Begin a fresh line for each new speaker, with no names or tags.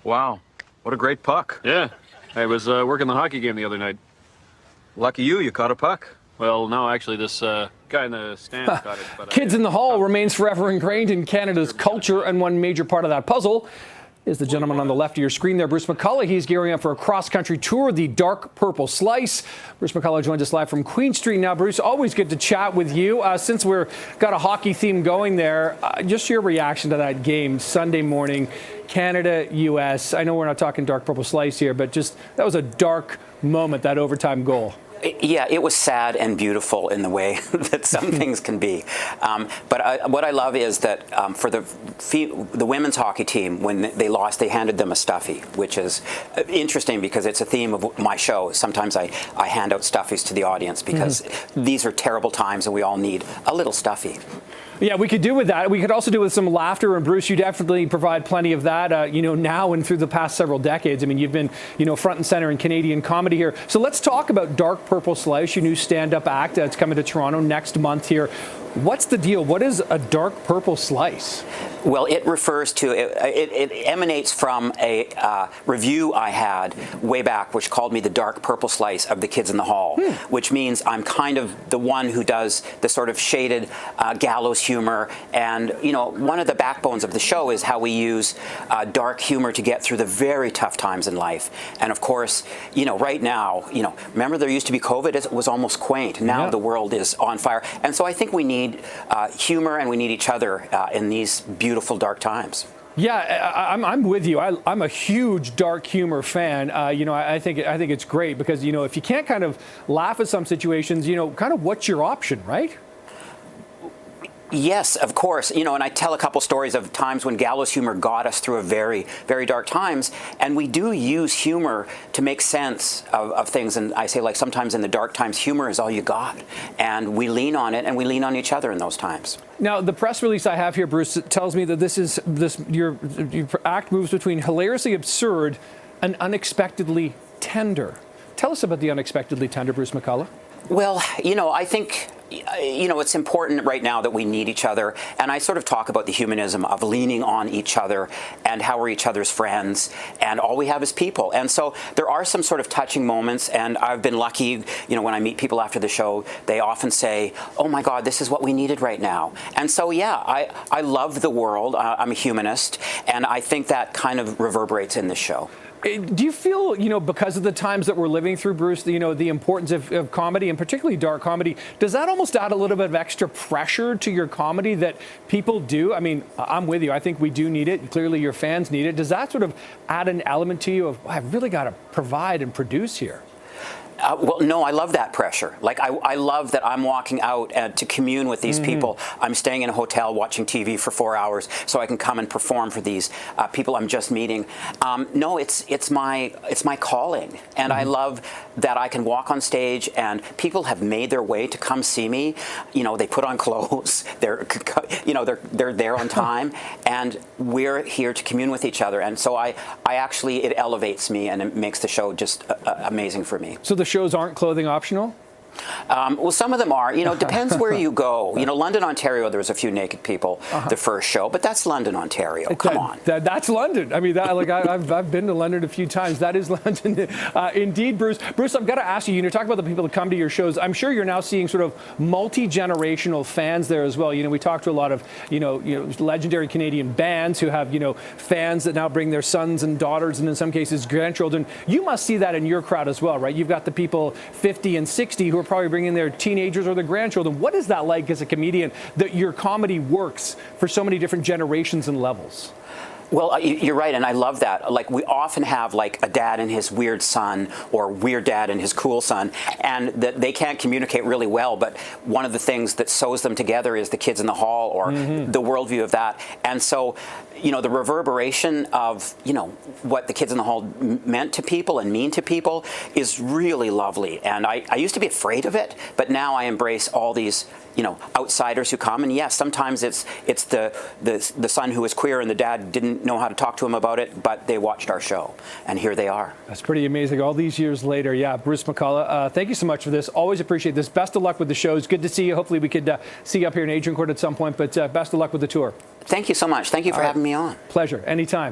Wow, what a great puck.
Yeah, I was working the hockey game the other night.
Lucky you caught a puck.
Well, no, actually, this guy in the stands got it. But
Kids in the Hall remains forever ingrained in Canada's culture, and one major part of that puzzle is the gentleman on the left of your screen there, Bruce McColluch. He's gearing up for a cross-country tour, the Dark Purple Slice. Bruce McColluch joins us live from Queen Street. Now, Bruce, always good to chat with you. Since we're got a hockey theme going there, just your reaction to that game Sunday morning, Canada-US. I know we're not talking Dark Purple Slice here, but just that was a dark moment, that overtime goal.
Yeah, it was sad and beautiful in the way that some things can be. But what I love is that for the women's hockey team, when they lost, they handed them a stuffy, which is interesting because it's a theme of my show. Sometimes I hand out stuffies to the audience because these are terrible times and we all need a little stuffy.
Yeah, we could do with that. We could also do with some laughter. And Bruce, you definitely provide plenty of that, now and through the past several decades. I mean, you've been, front and center in Canadian comedy here. So let's talk about Dark Purple Slice, your new stand-up act. It's coming to Toronto next month here. What's the deal? What is a Dark Purple Slice?
Well, it refers to, it emanates from a review I had way back, which called me the Dark Purple Slice of the Kids in the Hall, which means I'm kind of the one who does the sort of shaded gallows humor. And, one of the backbones of the show is how we use dark humor to get through the very tough times in life. And of course, right now, remember there used to be COVID? It was almost quaint. Now the world is on fire. And so I think we need humor and we need each other in these beautiful dark times.
Yeah, I'm with you. I'm a huge dark humor fan. I think it's great because if you can't kind of laugh at some situations, kind of what's your option, right?
Yes, of course. And I tell a couple stories of times when gallows humor got us through a very, very dark times. And we do use humor to make sense of things. And I say, like, sometimes in the dark times, humor is all you got. And we lean on it and we lean on each other in those times.
Now, the press release I have here, Bruce, tells me that your act moves between hilariously absurd and unexpectedly tender. Tell us about the unexpectedly tender, Bruce McCulloch.
Well, I think it's important right now that we need each other. And I sort of talk about the humanism of leaning on each other and how we're each other's friends and all we have is people. And so there are some sort of touching moments. And I've been lucky, when I meet people after the show, they often say, oh, my God, this is what we needed right now. And so, yeah, I love the world. I'm a humanist. And I think that kind of reverberates in this show.
Do you feel, because of the times that we're living through, Bruce, the importance of comedy and particularly dark comedy, does that almost add a little bit of extra pressure to your comedy that people do? I mean, I'm with you. I think we do need it. Clearly, your fans need it. Does that sort of add an element to you of, I've really got to provide and produce here?
Well, no, I love that pressure. Like, I love that I'm walking out to commune with these people. I'm staying in a hotel watching TV for 4 hours so I can come and perform for these people I'm just meeting. No, it's my calling. And I love that I can walk on stage and people have made their way to come see me. They put on clothes. They're there on time. And we're here to commune with each other. And so it elevates me and it makes the show just amazing for me.
So the shows aren't clothing optional?
Well, some of them are. Depends where you go. London, Ontario, there was a few naked people the first show, but that's London, Ontario. Come on.
That's London. I mean, I've been to London a few times. That is London. Indeed, Bruce. Bruce, I've got to ask you, talk about the people that come to your shows. I'm sure you're now seeing sort of multi-generational fans there as well. We talk to a lot of, legendary Canadian bands who have, fans that now bring their sons and daughters and in some cases grandchildren. You must see that in your crowd as well, right? You've got the people 50 and 60 who are probably bringing their teenagers or their grandchildren. What is that like as a comedian that your comedy works for so many different generations and levels?
Well, you're right, and I love that. Like, we often have, like, a dad and his weird son or weird dad and his cool son, and that they can't communicate really well, but one of the things that sews them together is the Kids in the Hall or the worldview of that. And so, the reverberation of, what the Kids in the Hall meant to people and mean to people is really lovely. And I used to be afraid of it, but now I embrace all these outsiders who come. And yes, sometimes it's the son who is queer and the dad didn't know how to talk to him about it, but they watched our show, and here they are.
That's pretty amazing. All these years later, yeah. Bruce McColluch, thank you so much for this. Always appreciate this. Best of luck with the shows. Good to see you. Hopefully we could see you up here in Agincourt at some point, but best of luck with the tour.
Thank you so much. Thank you for having me on.
Pleasure. Anytime.